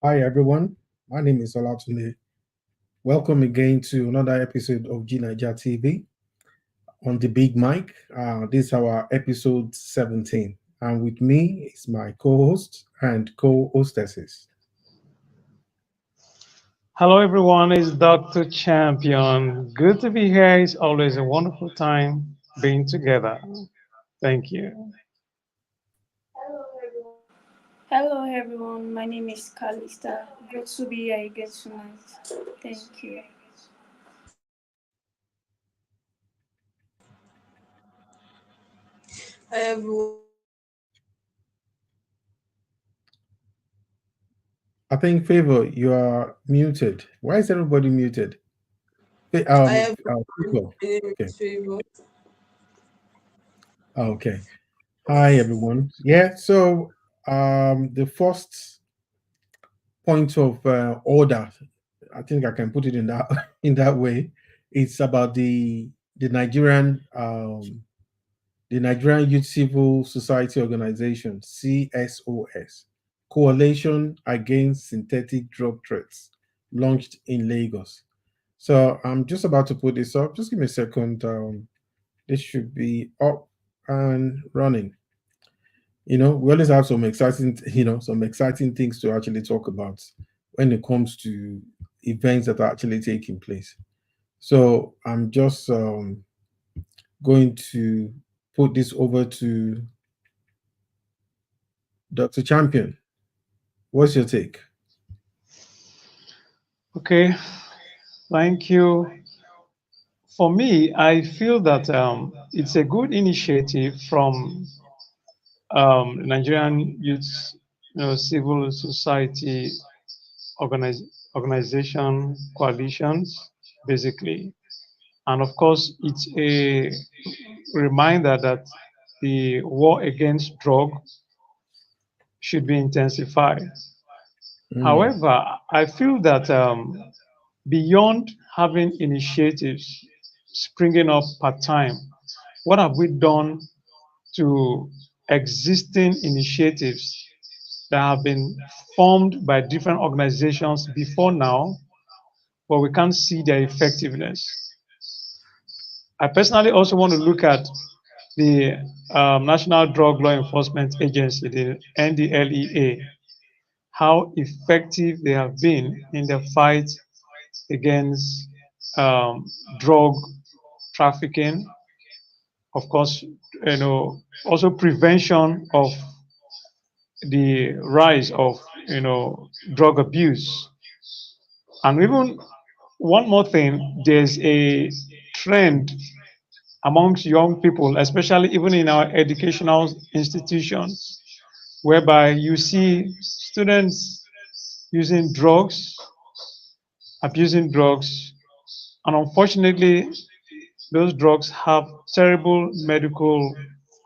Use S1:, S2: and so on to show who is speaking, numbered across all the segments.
S1: Hi everyone, my name is Olatunde. Welcome again to another episode of G9ija TV on the Big Mic. This is our episode 17, and with me is my co-host and co-hostesses.
S2: Hello, everyone. It's Dr. Champion. Good to be here. It's always a wonderful time being together. Thank you.
S3: Hello everyone, my name is Kalista. Good to be here again tonight. Thank you.
S4: Hi everyone.
S1: I think Favor, you are muted. Why is everybody muted?
S4: Hi everyone.
S1: Favor.
S4: My name
S1: Okay.
S4: is Favor.
S1: Okay. Hi everyone. Yeah. So the first point of order, I think I can put it in that in that way. It's about the Nigerian Youth Civil Society Organization (CSOS) Coalition Against Synthetic Drug Threats, launched in Lagos. So I'm just about to put this up. Just give me a second. This should be up and running. We always have some exciting things to actually talk about when it comes to events that are actually taking place. So I'm just going to put this over to Dr. Champion. What's your take?
S2: Okay. Thank you. For me, I feel that it's a good initiative from Nigerian Youth Civil Society organiz- organization coalitions, basically. And of course, it's a reminder that the war against drug should be intensified.
S1: Mm,
S2: However, I feel that beyond having initiatives springing up part time, what have we done to existing initiatives that have been formed by different organizations before now, but we can't see their effectiveness? I personally also want to look at the National Drug Law Enforcement Agency, the NDLEA, how effective they have been in the fight against um, drug trafficking, of course, also prevention of the rise of, drug abuse. And even one more thing, there's a trend amongst young people, especially even in our educational institutions, whereby you see students using drugs, abusing drugs, and unfortunately, those drugs have terrible medical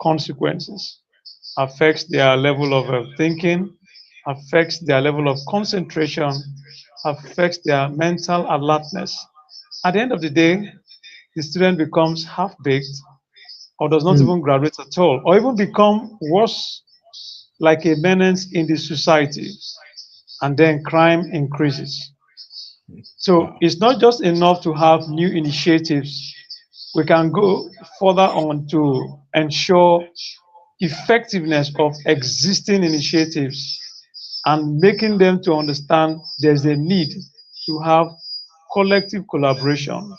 S2: consequences, affects their level of thinking, affects their level of concentration, affects their mental alertness. At the end of the day, the student becomes half-baked or does not
S1: mm,
S2: even graduate at all, or even become worse, like a menace in the society, and then crime increases. So
S1: wow.
S2: it's not just enough to have new initiatives. We can go further on to ensure effectiveness of existing initiatives and making them to understand there's a need to have collective collaboration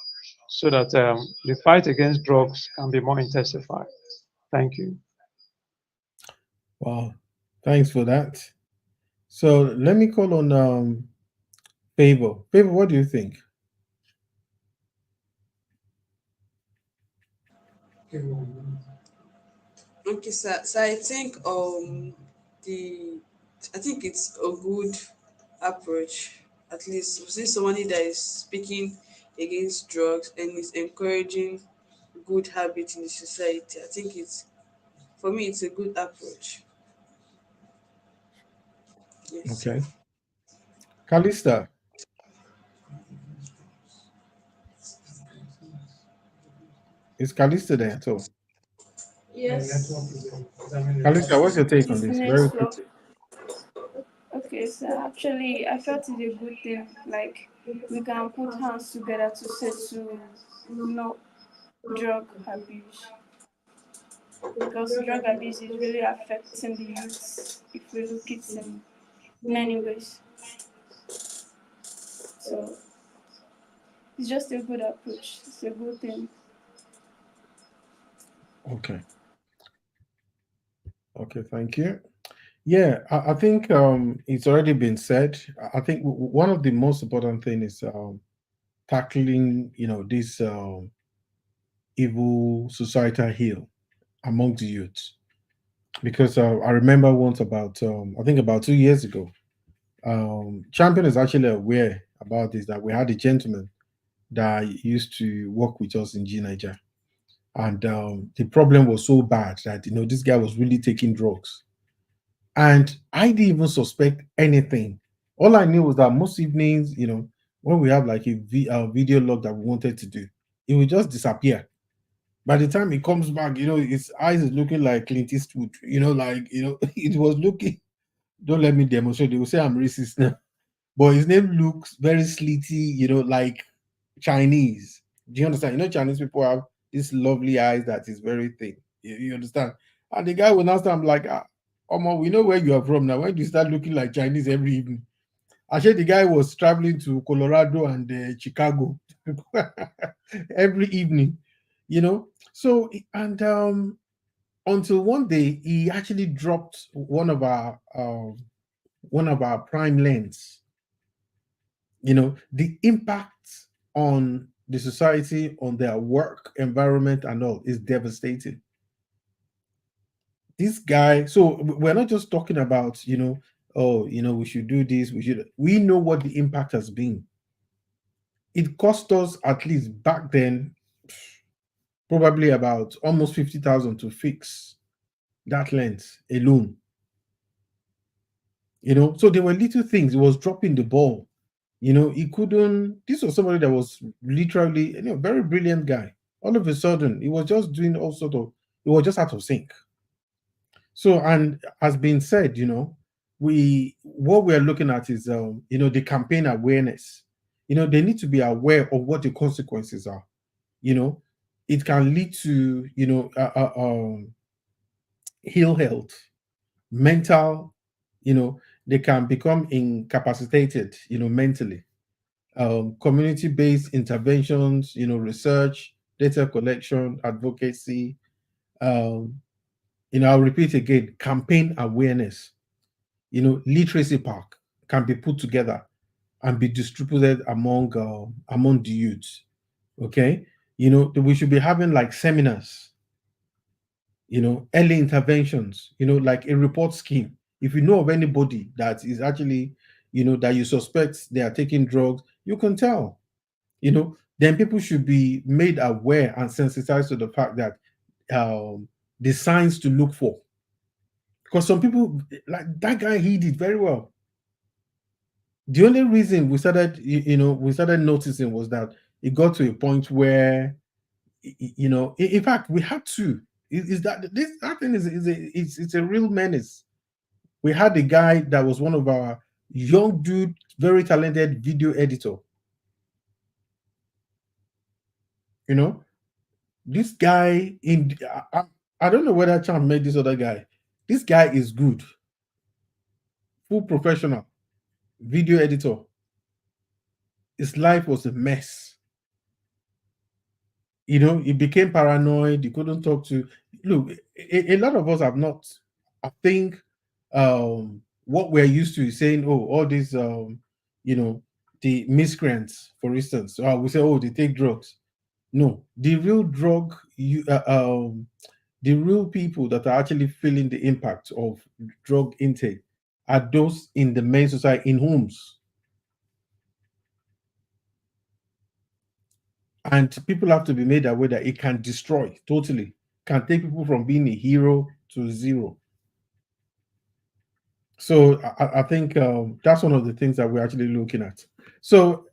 S2: so that the fight against drugs can be more intensified. Thank you.
S1: Wow. Thanks for that. So let me call on Favor. Favor, what do you think?
S4: Okay, sir. So the I think it's a good approach. At least see somebody that is speaking against drugs and is encouraging good habits in the society. I think it's for me it's a good approach. Yes.
S1: Okay. Kalista, is Kalista there at all?
S3: Yes,
S1: Kalista, what's your take on
S3: it is
S1: this? Very
S3: network.
S1: quickly.
S3: Okay, So actually, I felt it's a good thing. Like we can put hands together to settle, no drug abuse, because drug abuse is really affecting the youth if we look it in many ways. So it's just a good approach. It's a good thing.
S1: Okay. Okay. Thank you. Yeah, I think it's already been said. I think one of the most important thing is tackling, this evil societal heel among the youth. Because I remember once about, I think about 2 years ago, Champion is actually aware about this, that we had a gentleman that used to work with us in G9ija. And the problem was so bad that, this guy was really taking drugs. And I didn't even suspect anything. All I knew was that most evenings, when we have like a video log that we wanted to do, it would just disappear. By the time he comes back, his eyes is looking like Clint Eastwood, like, it was looking, don't let me demonstrate. They will say I'm racist now. But his name looks very slitty, like Chinese. Do you understand? Chinese people have this lovely eyes that is very thin. You understand? And the guy will now stand like, Omo, we know where you are from now. When do you start looking like Chinese every evening? Actually, the guy was traveling to Colorado and Chicago every evening, So, and until one day, he actually dropped one of our prime lens. The impact on the society, on their work environment and all is devastating. This guy, so we're not just talking about, oh, we should do this, we know what the impact has been. It cost us, at least back then, probably about almost 50,000 to fix that lens alone. So there were little things. He was dropping the ball. He couldn't. This was somebody that was literally, very brilliant guy. All of a sudden, he was just doing all sort of. He was just out of sync. So, and has been said, we what we are looking at is, the campaign awareness. They need to be aware of what the consequences are. You know, it can lead to, ill health, mental. They can become incapacitated, mentally. Community-based interventions, research, data collection, advocacy. Um, I'll repeat again: campaign awareness. Literacy park can be put together and be distributed among the youth. Okay, we should be having like seminars. Early interventions. Like a report scheme. If you know of anybody that is actually, that you suspect they are taking drugs, you can tell. Then people should be made aware and sensitized to the fact that the signs to look for. Because some people, like that guy, he did very well. The only reason we started noticing was that it got to a point where, in fact, we had to. Is that this that thing it's a real menace. We had a guy that was one of our young dude, very talented video editor. You know, this guy I don't know whether Chan met this other guy. This guy is good, full professional video editor. His life was a mess. He became paranoid. He couldn't talk to. Look, a lot of us have not. I think what we're used to is saying, oh, all these, you know, the miscreants, for instance. We say, oh, they take drugs. No, the real the real people that are actually feeling the impact of drug intake are those in the main society, in homes. And people have to be made aware that it can destroy totally, can take people from being a hero to zero. So I think that's one of the things that we're actually looking at. So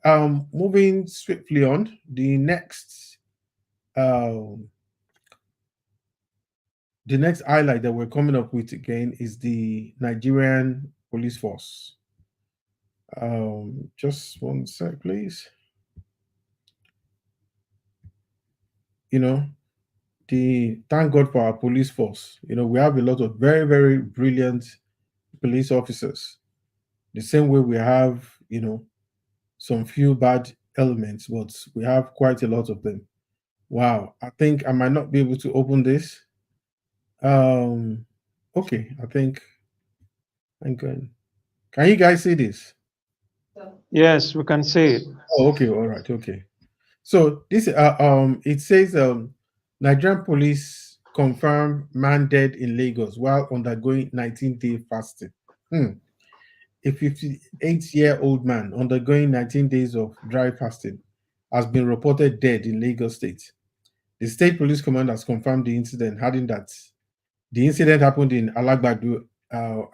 S1: moving swiftly on, um, the next highlight that we're coming up with again is the Nigerian police force. Just one sec, please. You know, the thank God for our police force. We have a lot of very, very brilliant police officers. The same way we have, some few bad elements, but we have quite a lot of them. Wow, I think I might not be able to open this. Um, okay, I think I'm good. Can you guys see this?
S2: Yes, we can say it.
S1: Oh, okay, all right, okay. So this it says Nigerian police confirm man dead in Lagos while undergoing 19-day fasting. Hmm. A 58-year-old man undergoing 19 days of dry fasting has been reported dead in Lagos State. The state police command has confirmed the incident, adding that the incident happened in Alagbadu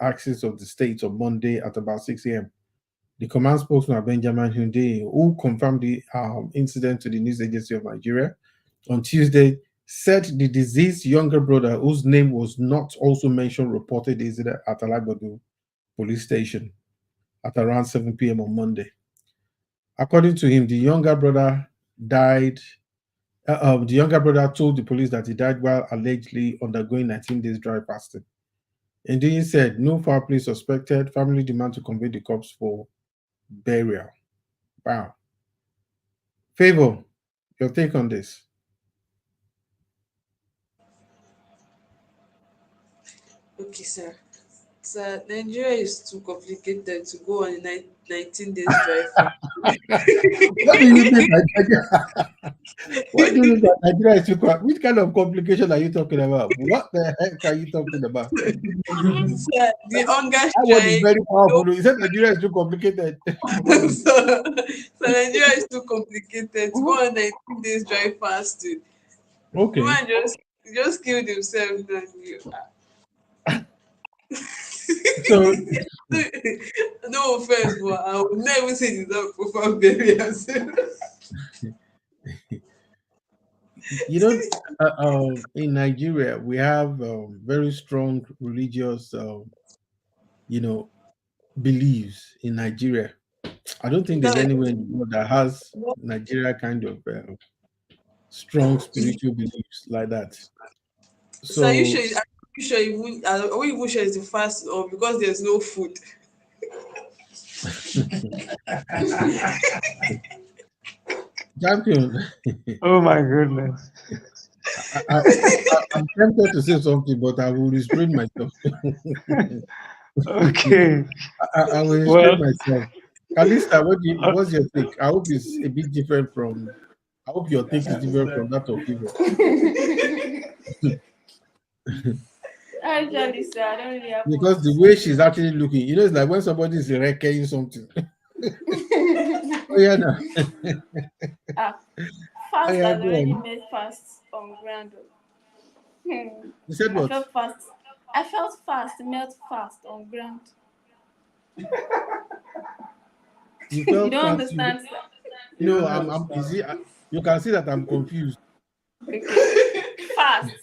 S1: axis of the state on Monday at about 6 a.m. The command spokesman Benjamin Hunde, who confirmed the incident to the news agency of Nigeria on Tuesday, said the deceased's younger brother, whose name was not also mentioned, reported the incident at Alagbadu police station at around 7 p.m. on Monday. According to him, died. The younger brother told the police that he died while allegedly undergoing 19 days dry fasting. And he said, no foul play suspected. Family demand to convey the corpse for burial. Wow. Favor, your take on this?
S4: Okay, sir. Sir, Nigeria is too complicated to go on a 19 days drive fast.
S1: What do you mean by Nigeria? What do you mean by Nigeria is too Which kind of complication are you talking about? What the heck are you talking about?
S4: Sir, the hunger
S1: That word is
S4: strike.
S1: very powerful. You said Nigeria is too complicated.
S4: So Nigeria is too complicated to go on 19 days drive fast. The
S1: Okay.
S4: man just killed himself. And
S1: So
S4: no offense, but I would never say this up for burial.
S1: in Nigeria, we have very strong religious, you know, beliefs in Nigeria. I don't think there's
S4: That,
S1: anywhere in the world that has Nigeria kind of strong spiritual beliefs like that.
S4: so are you
S1: So,
S4: sure? Are you sure? Are we even sure it's the fast or because there's no food?
S1: champion,
S2: Oh my goodness.
S1: I'm tempted to say something, but I will restrain myself.
S2: Okay.
S1: I will restrain
S2: Well,
S1: myself. Kalista,
S2: uh,
S1: what's your take? I hope it's a bit different from. I hope your take is different from that of people.
S3: Actually, sir, I don't really have much
S1: Because
S3: to
S1: the way
S3: say.
S1: she's actually looking, it's like when somebody is wrecking something. Oh yeah, no.
S3: Ah,
S1: Oh
S3: fast
S1: yeah,
S3: has
S1: go
S3: already
S1: on.
S3: made fast on ground.
S1: You said
S3: I
S1: what?
S3: felt fast. I felt fast melt fast on ground.
S1: You
S3: You
S1: felt
S3: don't
S1: fast.
S3: understand, sir.
S1: No, I'm. You see, you can see that I'm confused.
S3: Okay. Fast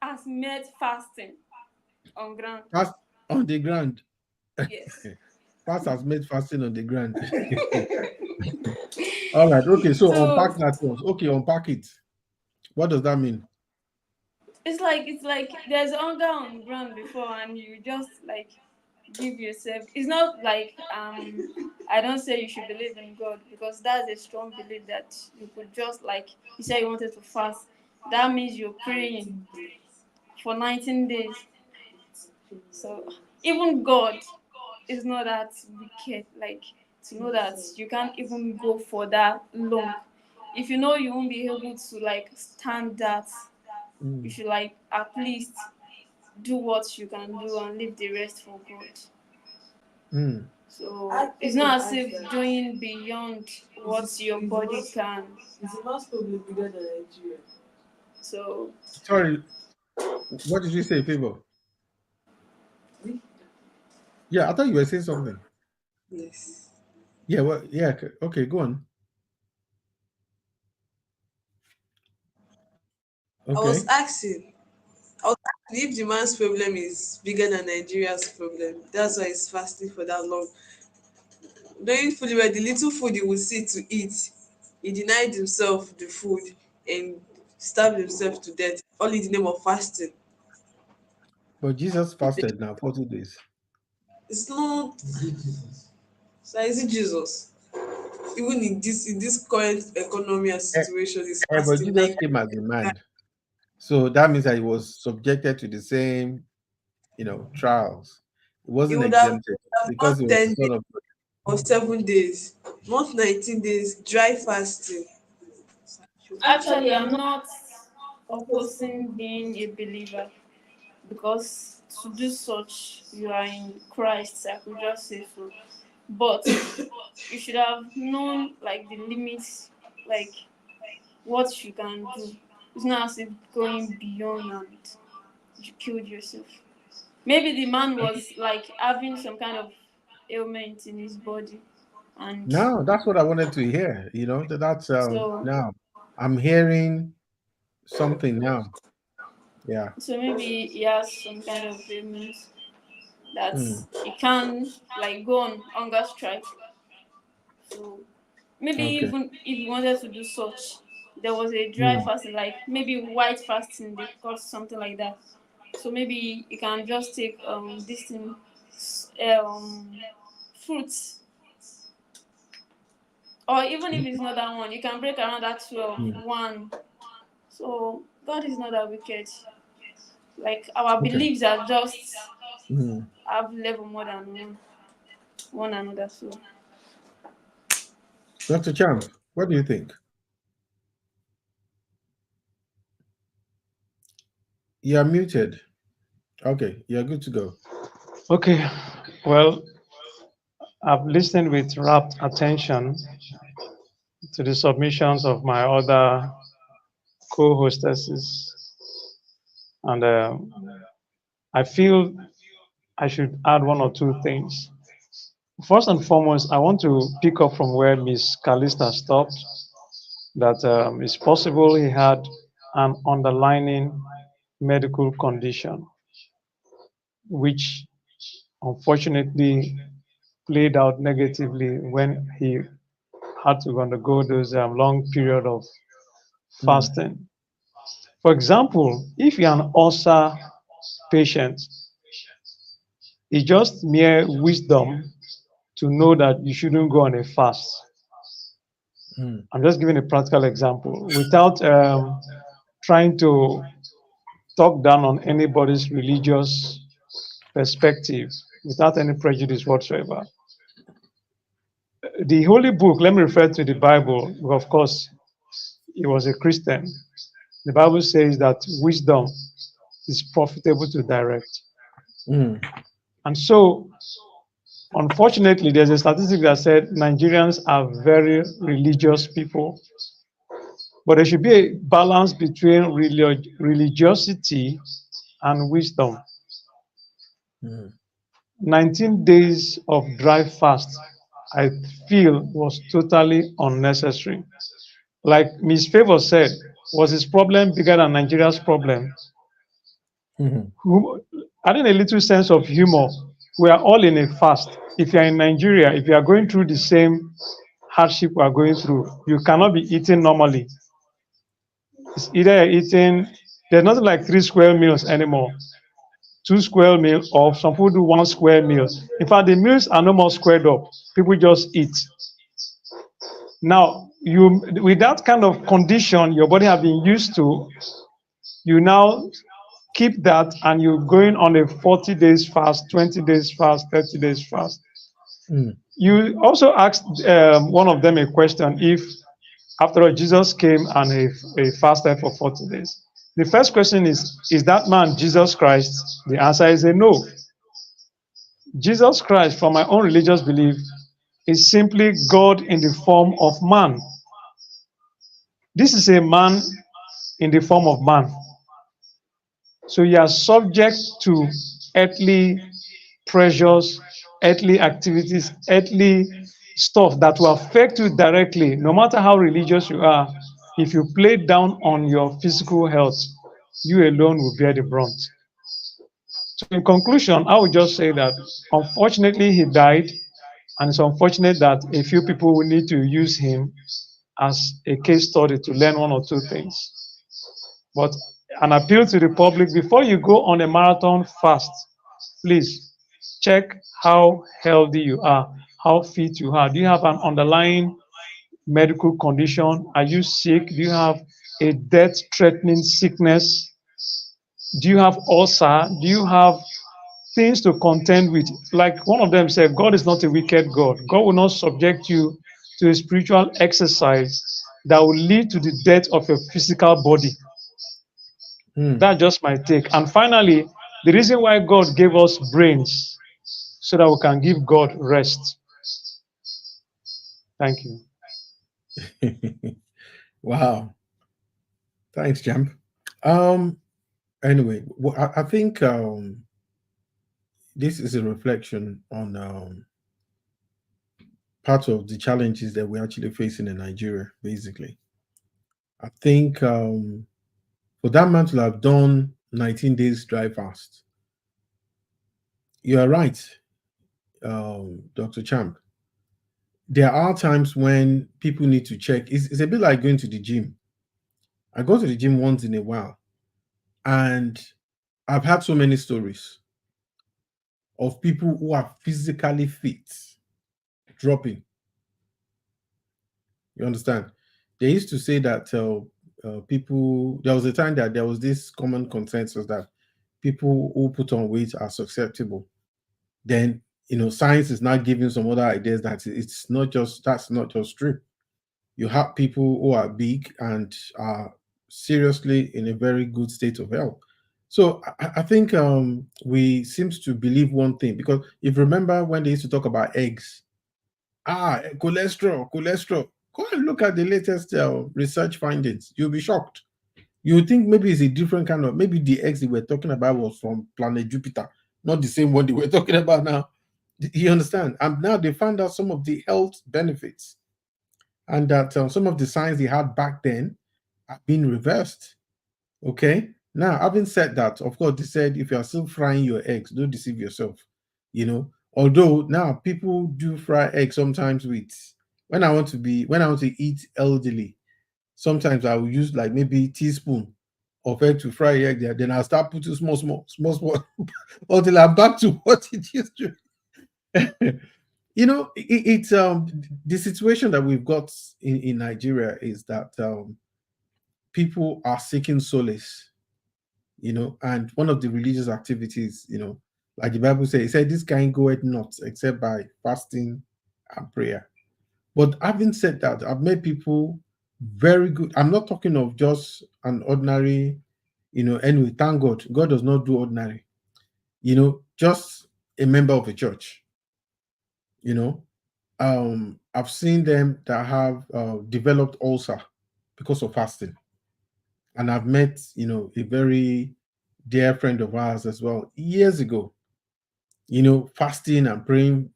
S3: has made fasting on ground.
S1: Fast on the ground.
S3: Yes.
S1: Fast has made fasting on the ground. All right. Okay. So
S3: So
S1: unpack that one. Okay, unpack it. What does that mean?
S3: it's like there's hunger on ground before and you just like give yourself. It's not like I don't say you should believe in God because that's a strong belief that you could just like you said you wanted to fast. That means you're praying for 19 days. So even God is not that wicked, like to know that you can't even go for that long. If you know you won't be able to like stand that, you
S1: Mm,
S3: should like at least do what you can do and leave the rest for God.
S1: mm.
S3: So it's not as if doing beyond what your body can. So
S1: Sorry. What did you say, Favor? Yeah, I thought you were saying something.
S4: Yes.
S1: Yeah. Well. Yeah. Okay. Go on.
S4: I was
S1: Okay.
S4: asking. I was asking if the man's problem is bigger than Nigeria's problem. That's why he's fasting for that long. knowing fully well the little food he would see to eat, he denied himself the food and starved himself to death, all in the name of fasting.
S1: But Jesus fasted now 40 days.
S4: It's not. So is it Jesus? Even in this current economy and
S1: Eh,
S4: situation, is
S1: but
S4: fasting
S1: Jesus
S4: like
S1: came as a man. So that means that he was subjected to the same, trials. He
S4: it
S1: wasn't
S4: would have,
S1: exempted because he
S4: not
S1: was the
S4: 10 days
S1: son of God.
S4: or 7 days, not 19 days dry fasting.
S3: Actually, I'm not opposing being a believer because to do such, you are in Christ. I could just say so. But you should have known like the limits, like what you can do. It's not as if going beyond and you killed yourself. Maybe the man was like having some kind of ailment in his body, and
S1: No, that's what I wanted to hear. That's
S3: so
S1: now I'm hearing something now. Yeah.
S3: maybe he has some kind of ailment that
S1: Hmm.
S3: he can like go on hunger strike. So maybe
S1: Okay.
S3: even if he wanted to do such, there was a dry
S1: Hmm.
S3: fasting, like maybe white fasting, they call something like that. So maybe you can just take this thing, um fruits, or even if it's not that one, you can break around that 12
S1: Hmm.
S3: 1. So God is not that wicked. Like our
S1: Okay.
S3: beliefs are just
S1: Hmm.
S3: have level more than one another. So
S1: Dr. Champ, what do you think? You are muted. Okay, you're good to go.
S2: Okay, well, I've listened with rapt attention to the submissions of my other co-hostesses, and I feel I should add one or two things. First and foremost, I want to pick up from where Miss Calista stopped. That it's possible he had an underlying medical condition, which unfortunately played out negatively when he had to undergo those long period of
S1: Hmm.
S2: fasting. For example, if you're an ulcer patient, it's just mere wisdom to know that you shouldn't go on a fast.
S1: Hmm.
S2: I'm just giving a practical example without trying to talk down on anybody's religious perspective, without any prejudice whatsoever. The Holy Book, let me refer to the Bible, of course, he was a Christian. The Bible says that wisdom is profitable to direct.
S1: Hmm.
S2: And so, unfortunately, there's a statistic that said Nigerians are very religious people, but there should be a balance between religiosity and wisdom.
S1: Hmm.
S2: 19 days of dry fast, I feel, was totally unnecessary. Like Miss Favor said, was his problem bigger than Nigeria's problem?
S1: Hmm.
S2: Adding a little sense of humor, we are all in a fast. If you are in Nigeria, if you are going through the same hardship we are going through, you cannot be eating normally. It's either you're eating, there's nothing like 3 square meals anymore. 2 square meal, or some people do 1 square meal. In fact, the meals are no more squared up. People just eat. Now, you with that kind of condition your body have been used to, you now keep that and you're going on a 40 days fast, 20 days fast, 30 days fast.
S1: Hmm.
S2: You also asked one of them a question if, after all, Jesus came and he fasted for 40 days. The first question is that man Jesus Christ? The answer is a no. Jesus Christ, from my own religious belief, is simply God in the form of man. This is a man in the form of man. So you are subject to earthly pressures, earthly activities, earthly stuff that will affect you directly. No matter how religious you are, if you play down on your physical health, you alone will bear the brunt. So in conclusion, I would just say that unfortunately he died, And it's unfortunate that a few people will need to use him as a case study to learn one or two things. But an appeal to the public, before you go on a marathon fast, please check how healthy you are, how fit you are. Do you have an underlying medical condition? Are you sick? Do you have a death threatening sickness? Do you have ulcer? Do you have things to contend with? Like one of them said, God is not a wicked God. God will not subject you to a spiritual exercise that will lead to the death of your physical body.
S1: Hmm.
S2: That's just my take. And finally, the reason why God gave us brains so that we can give God rest. Thank you.
S1: Wow. Thanks, Champ. Um. Anyway, I think this is a reflection on part of the challenges that we're actually facing in Nigeria. Basically, I think for that man to have done 19 days dry fast, you are right, Dr. Champ. There are times when people need to check. It's a bit like going to the gym. I go to the gym once in a while, and I've had so many stories of people who are physically fit dropping. You understand? They used to say that people, there was a time that there was this common consensus that people who put on weight are susceptible. Then, science is now giving some other ideas that it's not just, that's not just true. You have people who are big and are seriously in a very good state of health. So I think we seems to believe one thing, because if you remember when they used to talk about eggs, cholesterol, cholesterol. Go and look at the latest research findings. You'll be shocked. You think maybe it's a different kind of, maybe the eggs they were talking about was from planet Jupiter, not the same one they were talking about now. You understand? And now they found out some of the health benefits, and that some of the signs they had back then have been reversed. Okay. Now, having said that, of course, they said if you are still frying your eggs, don't deceive yourself. Although now people do fry eggs sometimes with, when I want to eat elderly, sometimes I will use like maybe teaspoon of egg to fry egg there. Then I'll start putting small, small, small, small until I'm back to what it used to. It's the situation that we've got in Nigeria is that people are seeking solace, and one of the religious activities, like the Bible says, it said this kind goeth not except by fasting and prayer. But having said that, I've met people very good. I'm not talking of just an ordinary, anyway, thank God. God does not do ordinary, just a member of a church, you know. I've seen them that have developed ulcer because of fasting. And I've met, a very dear friend of ours as well years ago, fasting and praying,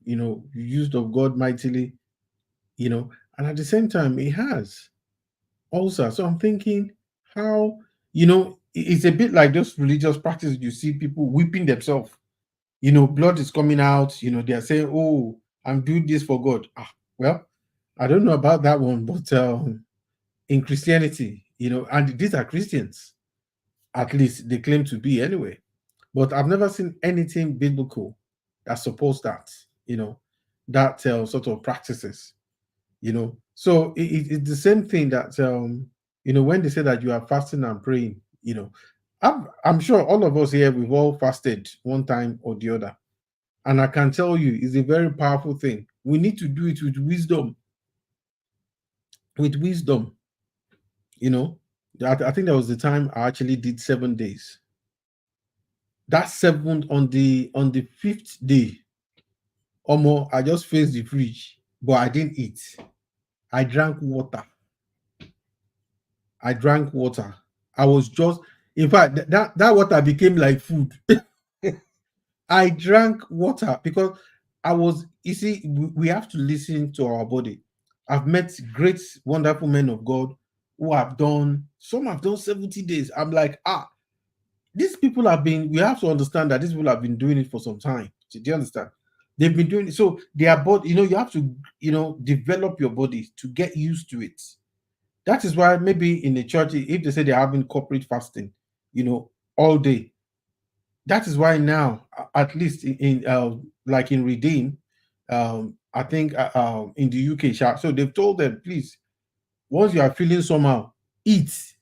S1: used of God mightily, and at the same time, he has ulcer. So I'm thinking, how, it's a bit like those religious practices you see people whipping themselves, blood is coming out, they're saying, oh, I'm doing this for God. Well, I don't know about that one, but in Christianity, and these are Christians, at least they claim to be anyway. But I've never seen anything biblical that supports that, that sort of practices, So it's the same thing that, when they say that you are fasting and praying, I'm sure all of us here, we've all fasted one time or the other. And I can tell you, it's a very powerful thing. We need to do it with wisdom. With wisdom, you know. I think that was the time I actually did 7 days. That seventh, on the fifth day, or more, I just faced the fridge, but I didn't eat. I drank water. I drank water. I was just, in fact, that water became like food. I drank water because you see, we have to listen to our body. I've met great, wonderful men of God who have done, some have done 70 days. I'm like, these people have been, we have to understand that these people have been doing it for some time. Do you understand? They've been doing it. So their body, you have to, develop your body to get used to it. That is why maybe in the church, if they say they're having corporate fasting, all day, that is why now, at least like in Redeem, I think in the UK, so they've told them, please, once you are feeling somehow, eat.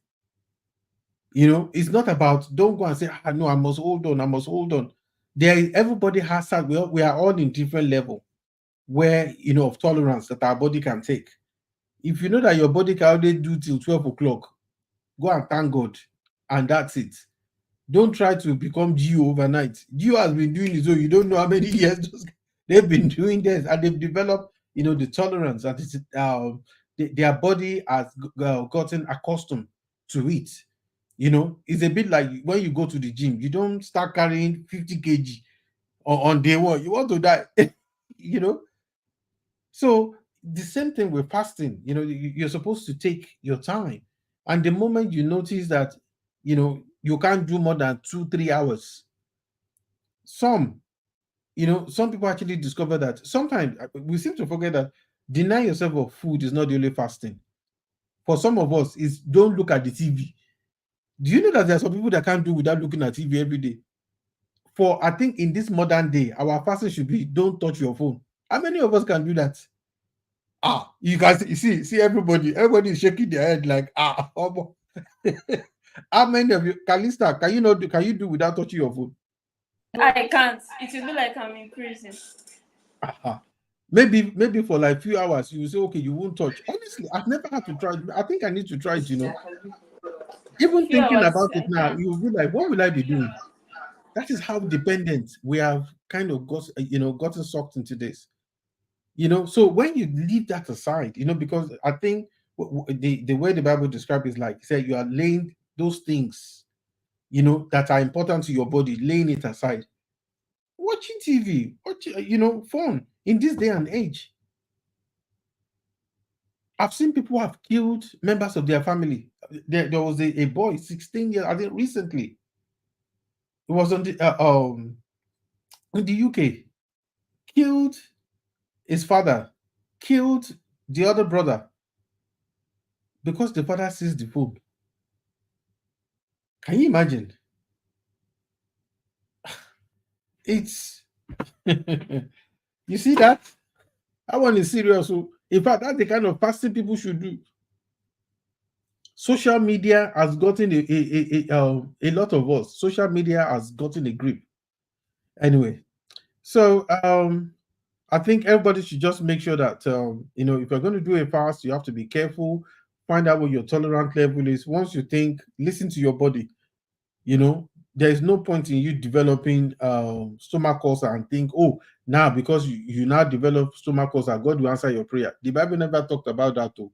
S1: It's not about, don't go and say, no, I must hold on, I must hold on. Everybody has that. We are all in different level where, of tolerance that our body can take. If you know that your body can only do till 12 o'clock, go and thank God, and that's it. Don't try to become Geo overnight. Geo has been doing it, so you don't know how many years they've been doing this, and they've developed, the tolerance, and their body has gotten accustomed to it. It's a bit like when you go to the gym, you don't start carrying 50 kg on day one. You want to die, you know. So the same thing with fasting. You're supposed to take your time, and the moment you notice that, you can't do more than 2-3 hours. Some, some people actually discover that sometimes we seem to forget that deny yourself of food is not the only fasting. For some of us, is don't look at the TV. Do you know that there are some people that can't do without looking at TV every day? For I think in this modern day, our fasting should be don't touch your phone. How many of us can do that? You guys, see everybody is shaking their head like omo. How many of you, Kalista, can you do without touching your phone?
S3: I can't. It will be like I'm in prison.
S1: Ah, maybe for like few hours you will say okay, you won't touch. Honestly, I've never had to try it. I think I need to try it. Even
S3: Few
S1: thinking
S3: hours,
S1: about it
S3: I
S1: now,
S3: can't.
S1: you'll be like, what will I be doing? That is how dependent we have kind of gotten sucked into this. So when you leave that aside, because I think the way the Bible describes is like, say, you are laying those things, that are important to your body, laying it aside, watching TV, phone in this day and age. I've seen people have killed members of their family. There was a boy, 16 years, I think recently. It was on the in the UK, killed his father, killed the other brother because the father seized the phone. Can you imagine? It's you see that? That one is serious. So, in fact, that's the kind of fasting people should do. Social media has gotten a lot of us. Social media has gotten a grip. Anyway, so I think everybody should just make sure that if you're going to do a fast, you have to be careful. Find out what your tolerant level is. Once you think, listen to your body. There is no point in you developing stomach ulcer and think, oh, now because you now develop stomach ulcer, God will answer your prayer. The Bible never talked about that too.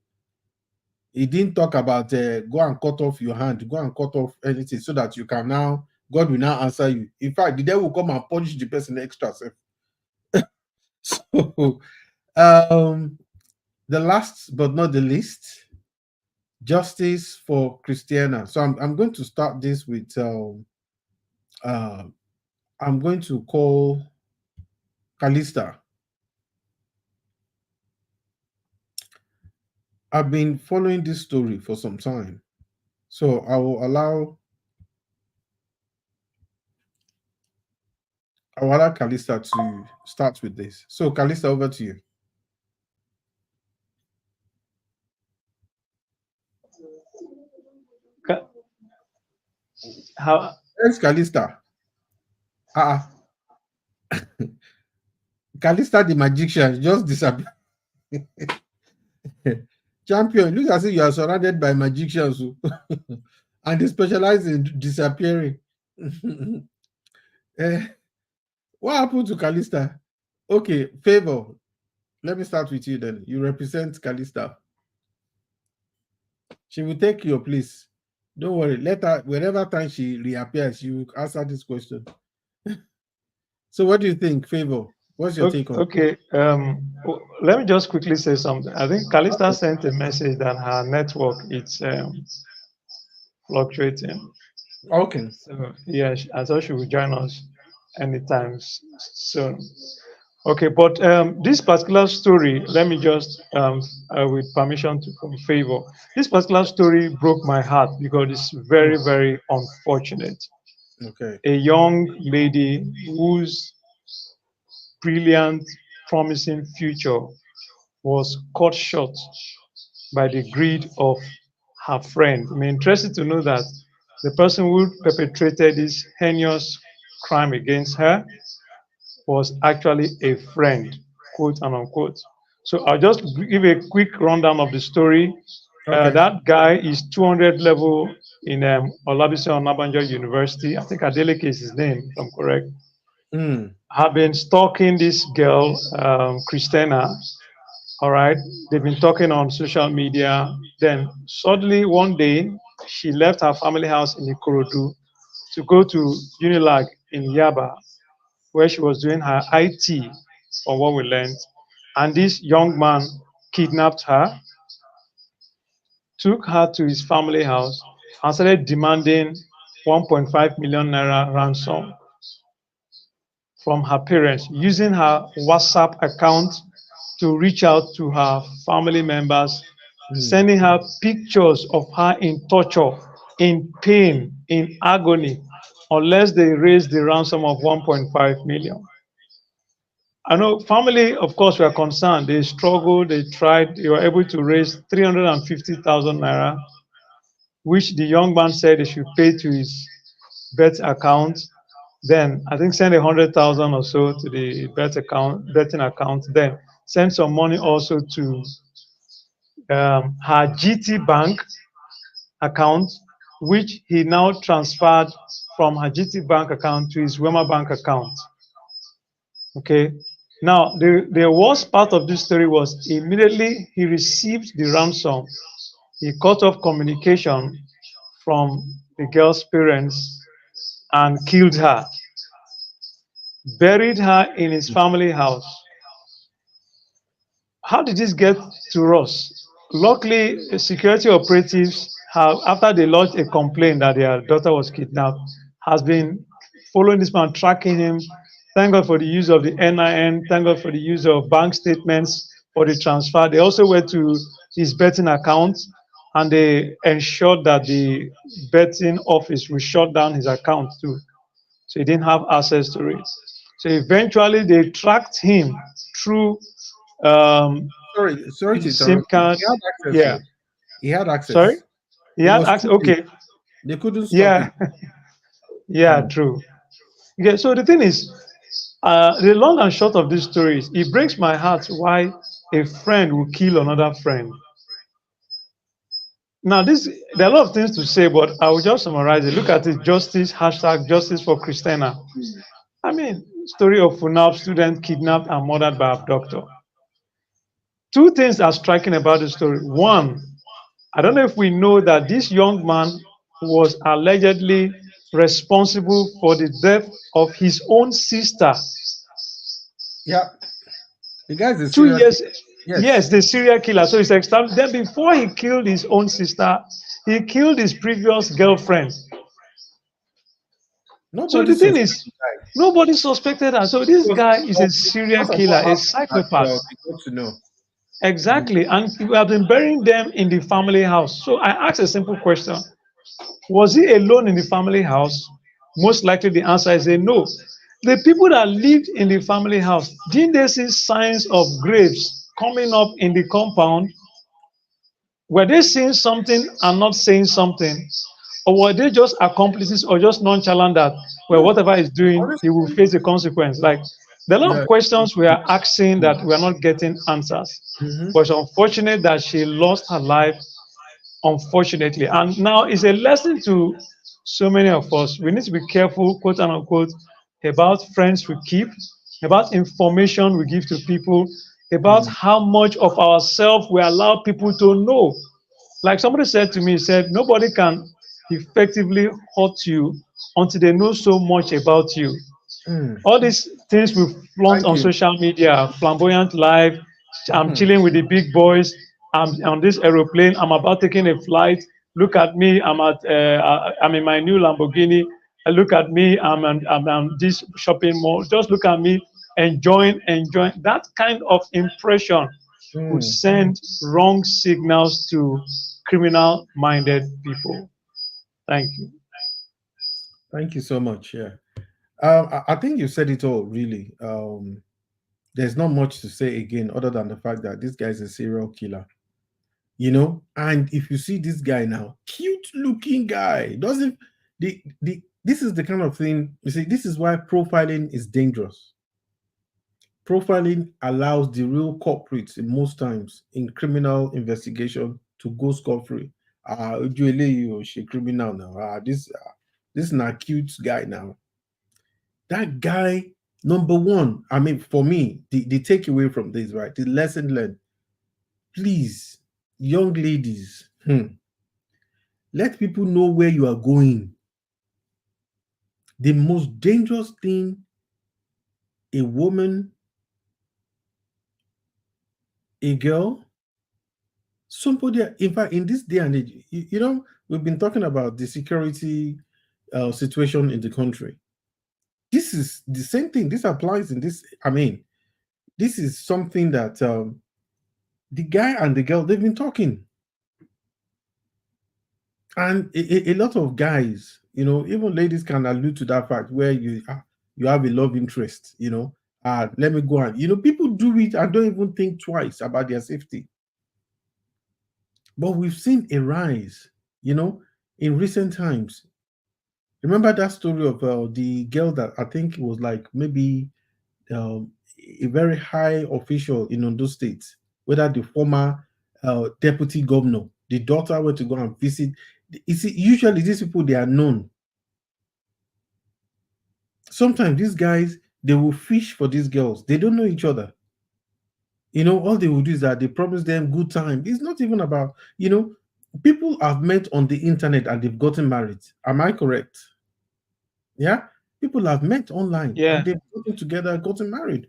S1: It didn't talk about go and cut off your hand, go and cut off anything so that you can now, God will now answer you. In fact, the devil will come and punish the person extra. So, the last but not the least, justice for Christiana. So I'm going to start this with uh, I'm going to call Calista. I've been following this story for some time, so I will allow Calista to start with this. So Calista, over to you.
S2: Ca- How
S1: Thanks, Calista. Uh, Calista the magician just disappeared. Champion, look as if you are surrounded by magicians and they specialize in disappearing. Eh, what happened to Calista? Okay, Favor, let me start with you then. You represent Calista. She will take your place. Don't worry. Let her, whenever time she reappears, she will answer this question. So, what do you think, Favor? What's your take on?
S2: okay? Let me just quickly say something. I think Calista sent a message that her network is fluctuating.
S1: Okay.
S2: So yeah, I thought she would join us anytime soon. Okay, but this particular story, let me just, with permission to from favor, this particular story broke my heart because it's
S1: Mm.
S2: very, very unfortunate.
S1: Okay.
S2: A young lady whose brilliant, promising future was cut short by the greed of her friend. I'm interested to know that the person who perpetrated this heinous crime against her was actually a friend, quote and unquote. So I'll just give a quick rundown of the story.
S1: Okay.
S2: That guy is 200 level in Olabisi Onabanjo University. I think Adeleke is his name, if I'm correct.
S1: Mm.
S2: Have been stalking this girl, Christina. All right. They've been talking on social media. Then suddenly one day, she left her family house in Ikorodu to go to Unilag in Yaba, where she was doing her IT, from what we learned. And this young man kidnapped her, took her to his family house, and started demanding 1.5 million naira ransom from her parents, using her WhatsApp account to reach out to her family members,
S1: Mm.
S2: sending her pictures of her in torture, in pain, in agony, unless they raise the ransom of 1.5 million. I know family, of course, were concerned. They struggled, they tried, they were able to raise 350,000 naira, which the young man said they should pay to his bet account. Then I think send 100,000 or so to the betting account. Then send some money also to her GT Bank account, which he now transferred from her GT Bank account to his Wema Bank account. Okay. Now, the worst part of this story was immediately he received the ransom, he cut off communication from the girl's parents and killed her, buried her in his family house. How did this get to us? Luckily, security operatives have, after they lodged a complaint that their daughter was kidnapped, has been following this man, tracking him. Thank God for the use of the NIN. Thank God for the use of bank statements for the transfer. They also went to his betting account and they ensured that the betting office will shut down his account too. So he didn't have access to it. So eventually they tracked him through um,
S1: Sorry to
S2: his SIM
S1: interrupt you.
S2: card.
S1: He had access to
S2: Yeah.
S1: it. He had
S2: Sorry?
S1: access.
S2: He
S1: It
S2: had
S1: was
S2: access.
S1: too late.
S2: Okay.
S1: They couldn't stop
S2: Yeah.
S1: it.
S2: Yeah,
S1: Mm.
S2: true. Okay. So the thing is, the long and short of this story is it breaks my heart why a friend will kill another friend. Now, this there are a lot of things to say, but I will just summarize it. Look at it: justice, hashtag justice for Christina. I mean, story of FUNAB student kidnapped and murdered by abductor. Two things are striking about the story. One, I don't know if we know that this young man was allegedly responsible for the death of his own sister
S1: Yeah. The guy's a
S2: two
S1: serial
S2: years.
S1: killer. Yes.
S2: Yes, the serial killer. So it's established. Then before he killed his own sister, he killed his previous girlfriend. So
S1: Nobody
S2: the thing
S1: suspects
S2: is,
S1: the guy.
S2: nobody suspected her. So this
S1: Because
S2: guy is a
S1: of,
S2: serial
S1: because of
S2: killer,
S1: what
S2: a
S1: happened at
S2: psychopath.
S1: we got to know. Mm.
S2: Exactly. And we have been burying them in the family house. So I asked a simple question. Was he alone in the family house? Most likely the answer is a no. The people that lived in the family house, didn't they see signs of graves coming up in the compound? Were they seeing something and not saying something? Or were they just accomplices or just nonchalant that, well,
S1: No.
S2: whatever he's doing, he will
S1: Honestly,
S2: face the consequence? Like, there are a lot
S1: yeah.
S2: of questions we are asking that we are not getting answers.
S1: Mm-hmm.
S2: But it's unfortunate that she lost her life, unfortunately. And now it's a lesson to so many of us. We need to be careful, quote and unquote, about friends we keep, about information we give to people, about
S1: Mm.
S2: how much of ourselves we allow people to know. Like somebody said to me, he said, nobody can effectively hurt you until they know so much about you.
S1: Mm.
S2: All these things we flaunt
S1: Thank
S2: on
S1: you.
S2: social media, flamboyant life, I'm
S1: Mhm.
S2: chilling with the big boys, I'm on this aeroplane, I'm about taking a flight. Look at me, I'm in my new Lamborghini. Look at me, I'm on this shopping mall. Just look at me. enjoying. That kind of impression could
S1: Mm.
S2: send wrong signals to criminal minded people. Thank you.
S1: Thank you so much. Yeah. I think you said it all, really. There's not much to say again other than the fact that this guy is a serial killer, And if you see this guy now, cute looking guy, doesn't this is the kind of thing, you see, this is why profiling is dangerous. Profiling allows the real culprits in most times in criminal investigation to go scot-free. Ojú eléyìí ò ṣe criminal now. This is not cute guy now. That guy, number one, I mean, for me, the takeaway from this, right? The lesson learned. Please, young ladies, let people know where you are going. The most dangerous thing a woman, a girl, somebody, in fact, in this day and age, we've been talking about the security situation in the country. This is the same thing. This applies in this. I mean, this is something that the guy and the girl, they've been talking. And a lot of guys, even ladies can allude to that fact where you have a love interest, let me go and, people do it and don't even think twice about their safety. But we've seen a rise, in recent times. Remember that story of the girl that I think it was like maybe um, a very high official in Ondo State, whether the former deputy governor, the daughter went to go and visit. You see, usually these people, they are known. Sometimes these guys, they will fish for these girls. They don't know each other. All they will do is that they promise them good time. It's not even about, people have met on the internet and they've gotten married. Am I correct? Yeah. People have met online
S2: Yeah.
S1: and they've gotten together, gotten married.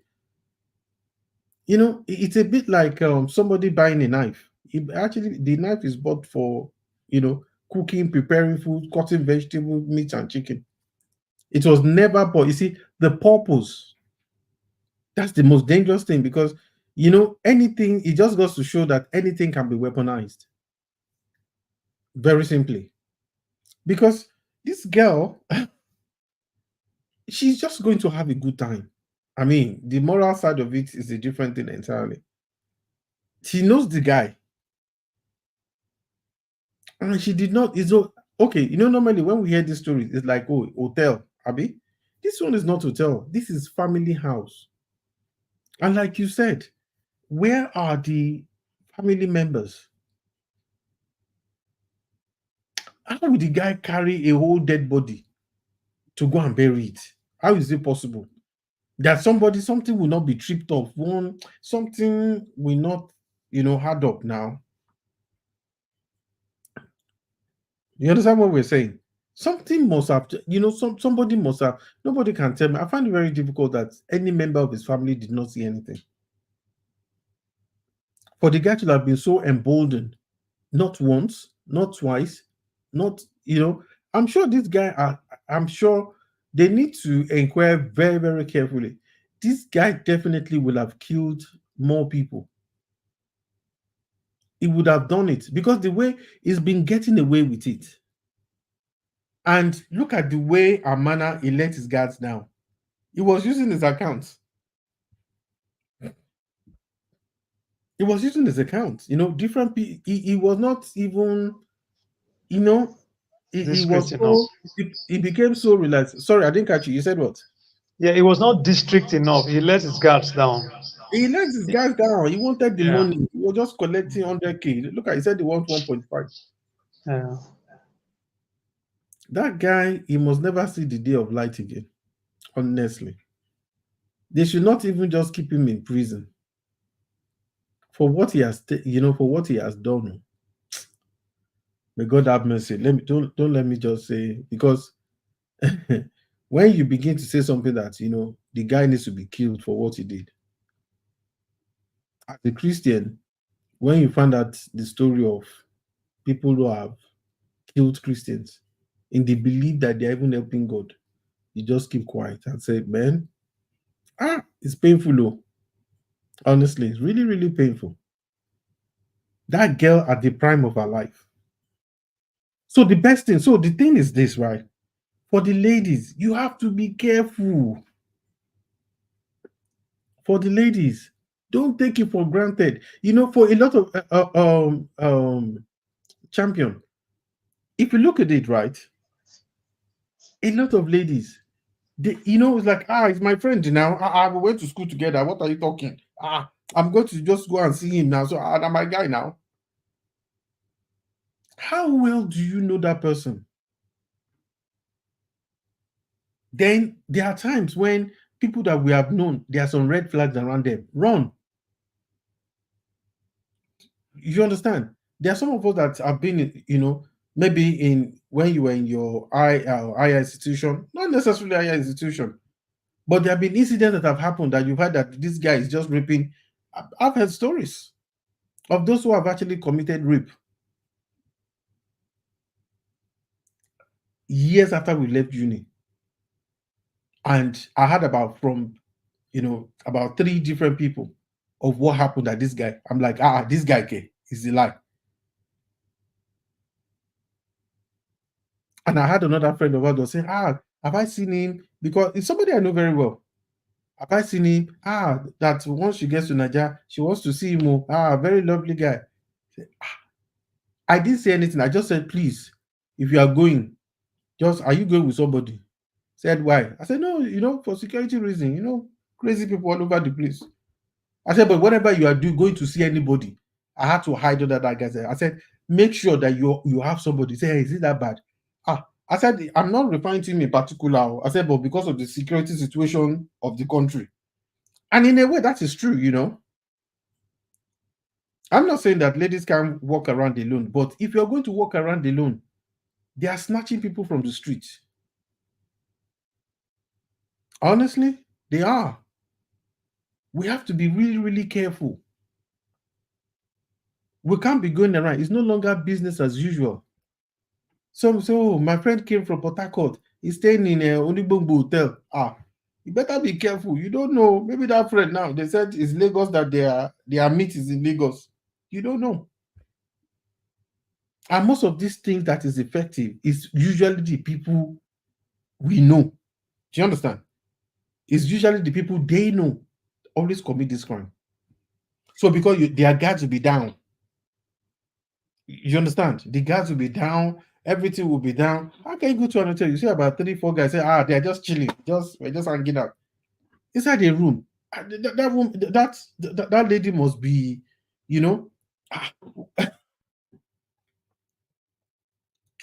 S1: It's a bit like somebody buying a knife. Actually, the knife is bought for, cooking, preparing food, cutting vegetable, meat, and chicken. It was never bought. You see, the purpose, that's the most dangerous thing because, anything, it just goes to show that anything can be weaponized. Very simply. Because this girl, she's just going to have a good time. I mean, the moral side of it is a different thing entirely. She knows the guy. And she did not. It's okay. Normally when we hear these stories, it's like, oh, hotel, Abby. This one is not hotel. This is family house. And like you said, where are the family members? How would the guy carry a whole dead body to go and bury it? How is it possible? That something will not be tripped off. Something will not, hard up now. You understand what we're saying? Something must have, somebody must have. Nobody can tell me. I find it very difficult that any member of his family did not see anything. For the guy to have been so emboldened, not once, not twice, not, I'm sure this guy, I'm sure they need to inquire very, very carefully. This guy definitely will have killed more people. He would have done it because the way he's been getting away with it. And look at the way Amana he let his guards down. He was using his account. He was using his account. Different people. He was not even, you know, he was
S2: Discreet enough.
S1: so, he became so relaxed. Sorry, I didn't catch you. You said what?
S2: Yeah, it was not district enough. He let his guards down.
S1: He let his guys down. He wanted the
S2: Yeah.
S1: money. He was just collecting 100K. Look, he said he wants 1.5.
S2: Yeah.
S1: That guy, he must never see the day of light again. Honestly. They should not even just keep him in prison for what he has, for what he has done. May God have mercy. Don't let me just say, because when you begin to say something that the guy needs to be killed for what he did. As a Christian, when you find out the story of people who have killed Christians in the belief that they're even helping God, you just keep quiet and say, man, It's painful, though. Honestly, it's really, really painful. That girl at the prime of her life. So the best thing, so the thing is this, right? For the ladies, you have to be careful. For the ladies, don't take it for granted. For a lot of champion, if you look at it, right, a lot of ladies, it's like, it's my friend now. We went to school together. What are you talking? I'm going to just go and see him now. So I'm my guy now. How well do you know that person? Then there are times when people that we have known, there are some red flags around them. Run. You understand? There are some of us that have been, maybe in when you were in your higher institution, not necessarily higher institution, but there have been incidents that have happened that you've heard that this guy is just raping. I've heard stories of those who have actually committed rape years after we left uni. And I heard about from, about three different people of what happened at this guy. I'm like, this guy is a lie. And I had another friend of ours was saying, have I seen him? Because it's somebody I know very well. Have I seen him? That once she gets to Nigeria, she wants to see him. Very lovely guy. I didn't say anything. I just said, please, if you are going, are you going with somebody? Said, why? I said, no, for security reason, crazy people all over the place. I said, but whenever you are going to see anybody, I had to hide under that guy. I said, make sure that you have somebody. Say, hey, is it that bad? I said, I'm not referring to him in particular. I said, but because of the security situation of the country. And in a way, that is true. I'm not saying that ladies can't walk around alone, but if you're going to walk around alone, they are snatching people from the street. Honestly, they are. We have to be really, really careful. We can't be going around. It's no longer business as usual. So my friend came from Port Harcourt. He's staying in a Onibombo hotel. You better be careful. You don't know. Maybe that friend now, they said it's Lagos that their meet is in Lagos. You don't know. And most of these things that is effective is usually the people we know. Do you understand? It's usually the people they know always commit this crime. So because their guards will be down. You understand? The guards will be down, everything will be down. How can you go to an hotel? You see about 3-4 guys say, they're just chilling, we're just hanging out inside a room. That lady must be,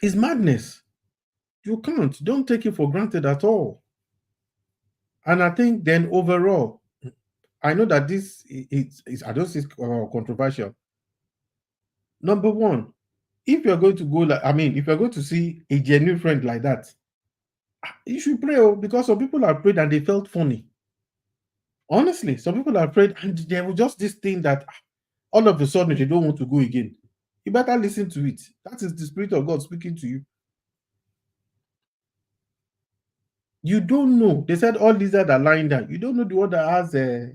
S1: it's madness. You don't take it for granted at all. And I think then overall, I know that this is I don't see it's controversial. Number one, if you're going to go, if you're going to see a genuine friend like that, you should pray, because some people are prayed and they felt funny. Honestly, some people are prayed and there was just this thing that all of a sudden they don't want to go again. You better listen to it. That is the Spirit of God speaking to you. You don't know. They said all lizards are lying down. You don't know the one that has a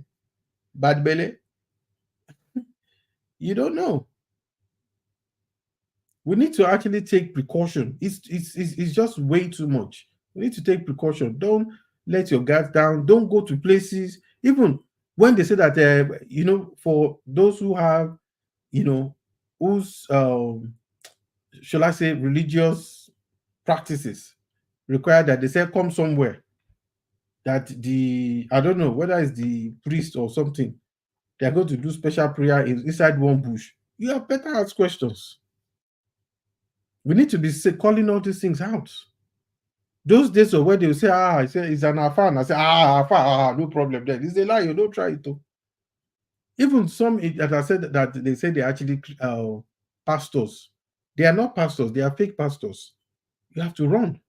S1: bad belly. You don't know. We need to actually take precaution. It's just way too much. We need to take precaution. Don't let your guards down. Don't go to places. Even when they say that, for those who have, whose, shall I say, religious practices require that they say come somewhere that I don't know whether it's the priest or something, they're going to do special prayer inside one bush. You have better ask questions. We need to be calling all these things out. Those days of where they will say, I say it's an afan. I say, afan, no problem there. It's a lie, you don't try it too. Even some that I said that they say they're actually pastors. They are not pastors, they are fake pastors. You have to run.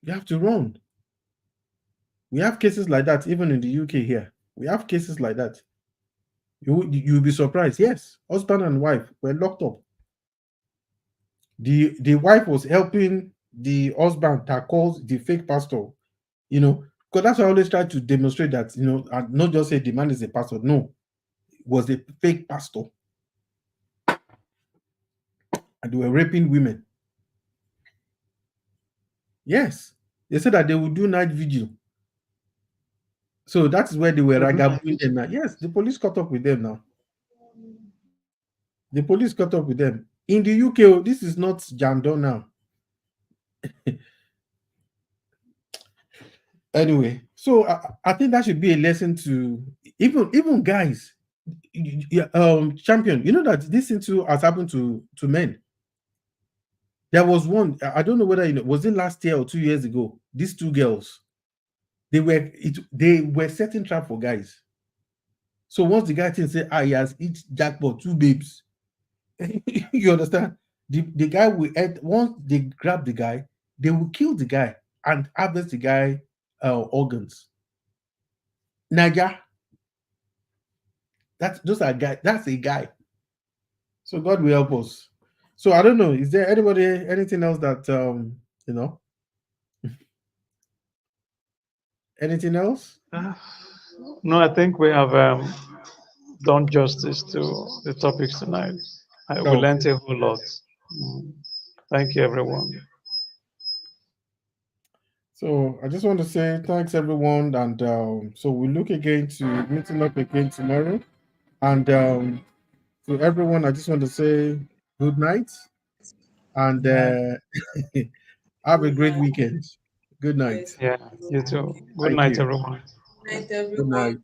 S1: You have to run. We have cases like that even in the UK here. We have cases like that. You'll be surprised. Yes, husband and wife were locked up. The wife was helping the husband that calls the fake pastor, Because that's why I always try to demonstrate that, and not just say the man is a pastor. No, he was a fake pastor, and they were raping women. Yes, they said that they would do night vigil. So that's where they were ragamuffin them now. Yes, the police caught up with them now. The police caught up with them. In the UK, oh, this is not Jandon now. Anyway, so I think that should be a lesson to even guys. Champion, you know that this thing too has happened to men. There was one, I don't know whether was it last year or 2 years ago. These two girls, they were setting trap for guys. So once the guy thinks say, he has hit jackpot, two babes. You understand? The guy will once they grab the guy, they will kill the guy and harvest the guy organs. G9ija, those are guy. That's a guy. So God will help us. So I don't know. Is there anything else that you know? Anything else?
S2: No, I think we have done justice to the topics tonight. We learned
S1: Okay.
S2: a whole lot. Mm. Thank you, everyone.
S1: So I just want to say thanks everyone, and so we look again to meeting up again tomorrow. And to everyone, I just want to say good night and have a great weekend. Good night.
S4: Yes.
S2: Yeah, you too. Good
S1: Thank
S2: night,
S1: you.
S2: everyone.
S4: Night,
S1: Good
S4: everyone.
S1: night.